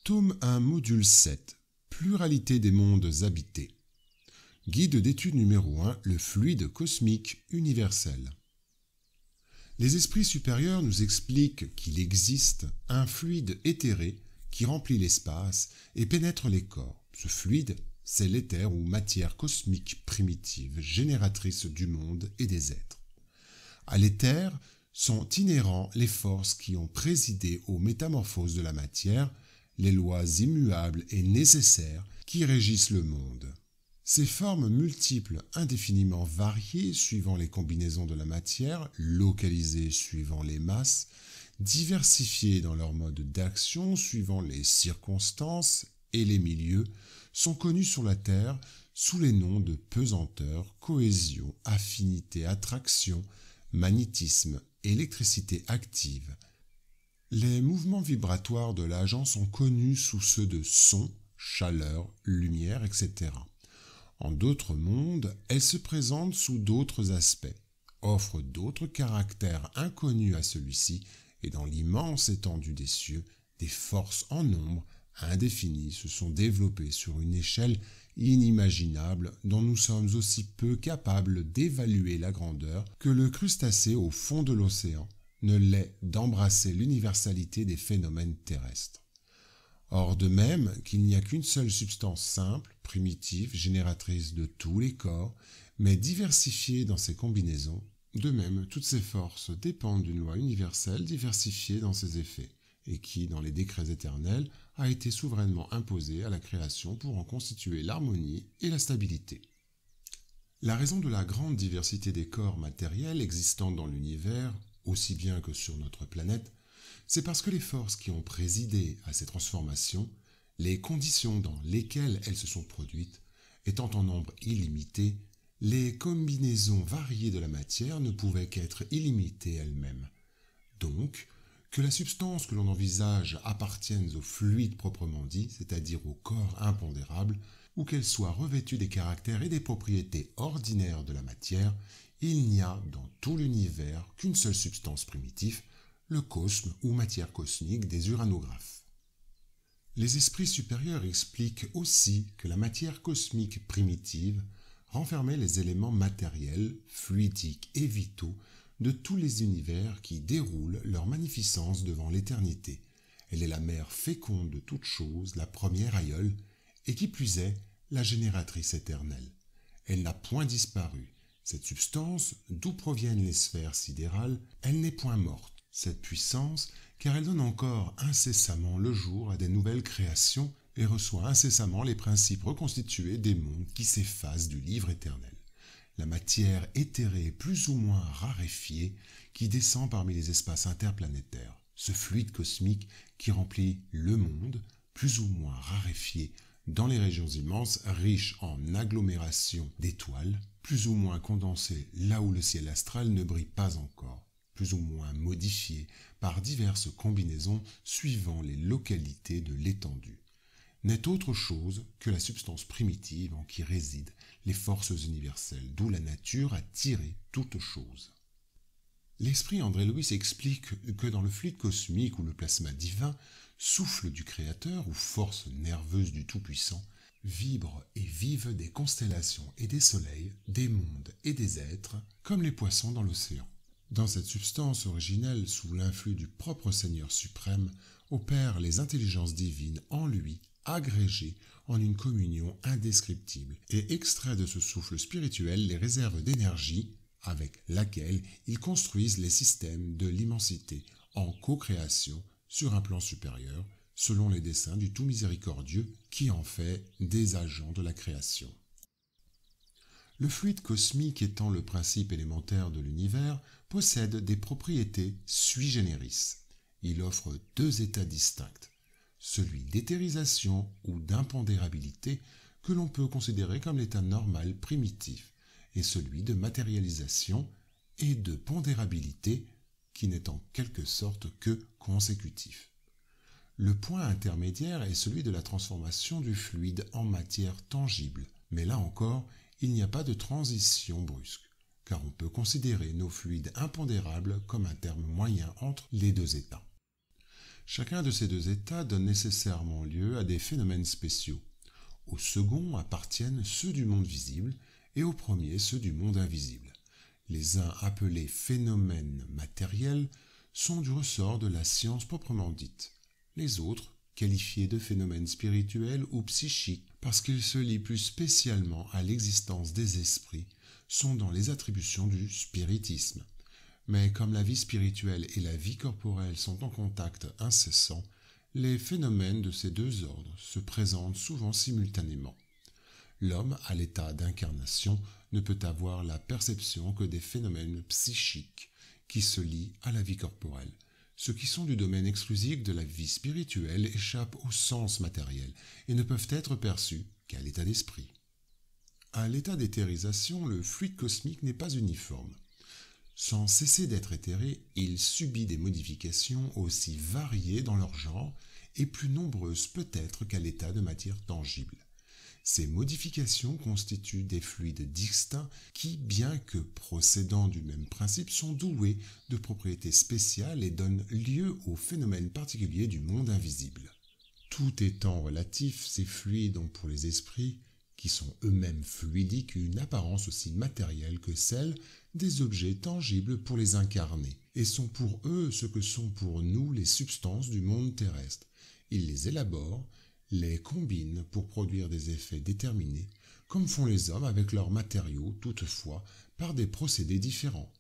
Tome 1, module 7. Pluralité des mondes habités. Guide d'étude numéro 1, le fluide cosmique universel. Les esprits supérieurs nous expliquent qu'il existe un fluide éthéré qui remplit l'espace et pénètre les corps. Ce fluide, c'est l'éther ou matière cosmique primitive, génératrice du monde et des êtres. À l'éther sont inhérents les forces qui ont présidé aux métamorphoses de la matière, les lois immuables et nécessaires qui régissent le monde. Ces formes multiples, indéfiniment variées suivant les combinaisons de la matière, localisées suivant les masses, diversifiées dans leur mode d'action suivant les circonstances et les milieux, sont connues sur la Terre sous les noms de pesanteur, cohésion, affinité, attraction, magnétisme, électricité active. Les mouvements vibratoires de l'agent sont connus sous ceux de son, chaleur, lumière, etc. En d'autres mondes, elles se présentent sous d'autres aspects, offrent d'autres caractères inconnus à celui-ci, et dans l'immense étendue des cieux, des forces en nombre indéfinies se sont développées sur une échelle inimaginable dont nous sommes aussi peu capables d'évaluer la grandeur que le crustacé au fond de l'océan ne l'est d'embrasser l'universalité des phénomènes terrestres. Or, de même qu'il n'y a qu'une seule substance simple, primitive, génératrice de tous les corps, mais diversifiée dans ses combinaisons, de même toutes ces forces dépendent d'une loi universelle diversifiée dans ses effets, et qui, dans les décrets éternels, a été souverainement imposée à la création pour en constituer l'harmonie et la stabilité. La raison de la grande diversité des corps matériels existants dans l'univers, aussi bien que sur notre planète, c'est parce que les forces qui ont présidé à ces transformations, les conditions dans lesquelles elles se sont produites, étant en nombre illimité, les combinaisons variées de la matière ne pouvaient qu'être illimitées elles-mêmes. Donc, que la substance que l'on envisage appartienne au fluide proprement dit, c'est-à-dire au corps impondérable, ou qu'elle soit revêtue des caractères et des propriétés ordinaires de la matière, il n'y a dans tout l'univers qu'une seule substance primitive, le cosme ou matière cosmique des uranographes. Les esprits supérieurs expliquent aussi que la matière cosmique primitive renfermait les éléments matériels, fluidiques et vitaux de tous les univers qui déroulent leur magnificence devant l'éternité. Elle est la mère féconde de toutes choses, la première aïeule, et qui plus est, la génératrice éternelle. Elle n'a point disparu. Cette substance, d'où proviennent les sphères sidérales, elle n'est point morte. Cette puissance, car elle donne encore incessamment le jour à des nouvelles créations et reçoit incessamment les principes reconstitués des mondes qui s'effacent du livre éternel. La matière éthérée plus ou moins raréfiée qui descend parmi les espaces interplanétaires, ce fluide cosmique qui remplit le monde, plus ou moins raréfié dans les régions immenses, riches en agglomérations d'étoiles, plus ou moins condensé là où le ciel astral ne brille pas encore, plus ou moins modifié par diverses combinaisons suivant les localités de l'étendue, n'est autre chose que la substance primitive en qui résident les forces universelles, d'où la nature a tiré toute chose. L'esprit André Louis explique que dans le fluide cosmique ou le plasma divin, souffle du Créateur ou force nerveuse du Tout-Puissant, vibrent et vivent des constellations et des soleils, des mondes et des êtres, comme les poissons dans l'océan. Dans cette substance originelle, sous l'influx du propre Seigneur suprême, opèrent les intelligences divines en lui, agrégées en une communion indescriptible, et extraient de ce souffle spirituel les réserves d'énergie avec laquelle ils construisent les systèmes de l'immensité en co-création sur un plan supérieur, selon les desseins du tout miséricordieux qui en fait des agents de la création. Le fluide cosmique étant le principe élémentaire de l'univers, possède des propriétés sui generis. Il offre deux états distincts, celui d'éthérisation ou d'impondérabilité que l'on peut considérer comme l'état normal primitif, et celui de matérialisation et de pondérabilité qui n'est en quelque sorte que consécutif. Le point intermédiaire est celui de la transformation du fluide en matière tangible, mais là encore, il n'y a pas de transition brusque, car on peut considérer nos fluides impondérables comme un terme moyen entre les deux états. Chacun de ces deux états donne nécessairement lieu à des phénomènes spéciaux. Au second appartiennent ceux du monde visible et au premier ceux du monde invisible. Les uns appelés phénomènes matériels sont du ressort de la science proprement dite. Les autres, qualifiés de phénomènes spirituels ou psychiques parce qu'ils se lient plus spécialement à l'existence des esprits, sont dans les attributions du spiritisme. Mais comme la vie spirituelle et la vie corporelle sont en contact incessant, les phénomènes de ces deux ordres se présentent souvent simultanément. L'homme, à l'état d'incarnation, ne peut avoir la perception que des phénomènes psychiques qui se lient à la vie corporelle. Ceux qui sont du domaine exclusif de la vie spirituelle échappent au sens matériel et ne peuvent être perçus qu'à l'état d'esprit. À l'état d'éthérisation, le fluide cosmique n'est pas uniforme. Sans cesser d'être éthéré, il subit des modifications aussi variées dans leur genre et plus nombreuses peut-être qu'à l'état de matière tangible. Ces modifications constituent des fluides distincts qui, bien que procédant du même principe, sont doués de propriétés spéciales et donnent lieu aux phénomènes particuliers du monde invisible. Tout étant relatif, ces fluides ont pour les esprits, qui sont eux-mêmes fluidiques, une apparence aussi matérielle que celle des objets tangibles pour les incarnés, et sont pour eux ce que sont pour nous les substances du monde terrestre. Ils les élaborent, les combinent pour produire des effets déterminés, comme font les hommes avec leurs matériaux, toutefois, par des procédés différents.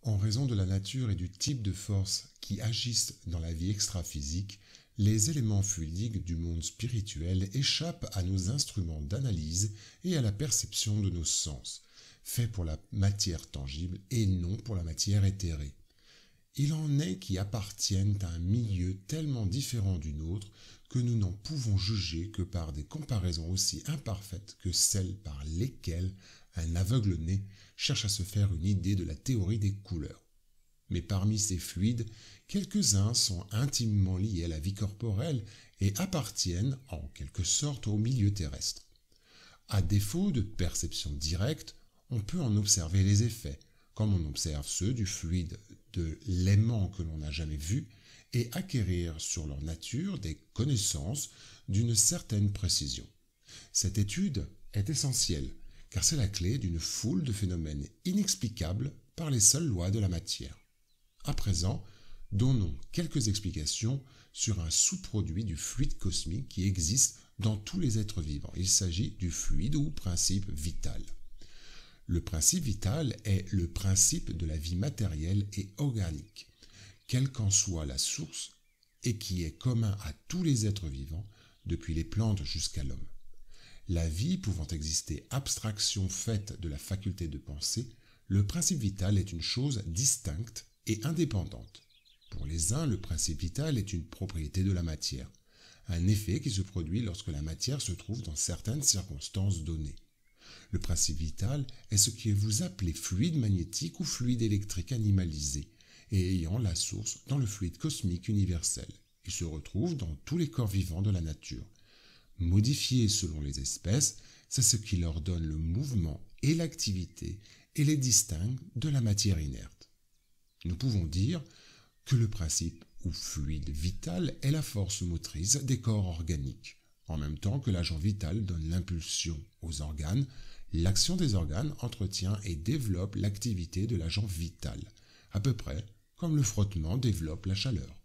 En raison de la nature et du type de forces qui agissent dans la vie extra-physique, les éléments fluidiques du monde spirituel échappent à nos instruments d'analyse et à la perception de nos sens, faits pour la matière tangible et non pour la matière éthérée. Il en est qui appartiennent à un milieu tellement différent du nôtre que nous n'en pouvons juger que par des comparaisons aussi imparfaites que celles par lesquelles un aveugle-né cherche à se faire une idée de la théorie des couleurs. Mais parmi ces fluides, quelques-uns sont intimement liés à la vie corporelle et appartiennent, en quelque sorte, au milieu terrestre. À défaut de perception directe, on peut en observer les effets, comme on observe ceux du fluide de l'aimant que l'on n'a jamais vu, et acquérir sur leur nature des connaissances d'une certaine précision. Cette étude est essentielle, car c'est la clé d'une foule de phénomènes inexplicables par les seules lois de la matière. À présent, donnons quelques explications sur un sous-produit du fluide cosmique qui existe dans tous les êtres vivants. Il s'agit du fluide ou principe vital. Le principe vital est le principe de la vie matérielle et organique, quelle qu'en soit la source, et qui est commun à tous les êtres vivants, depuis les plantes jusqu'à l'homme. La vie pouvant exister abstraction faite de la faculté de penser, le principe vital est une chose distincte et indépendante. Pour les uns, le principe vital est une propriété de la matière, un effet qui se produit lorsque la matière se trouve dans certaines circonstances données. Le principe vital est ce que vous appelez fluide magnétique ou fluide électrique animalisé, et ayant la source dans le fluide cosmique universel. Il se retrouve dans tous les corps vivants de la nature. Modifiés selon les espèces, c'est ce qui leur donne le mouvement et l'activité et les distingue de la matière inerte. Nous pouvons dire que le principe ou fluide vital est la force motrice des corps organiques. En même temps que l'agent vital donne l'impulsion aux organes, l'action des organes entretient et développe l'activité de l'agent vital, à peu près comme le frottement développe la chaleur.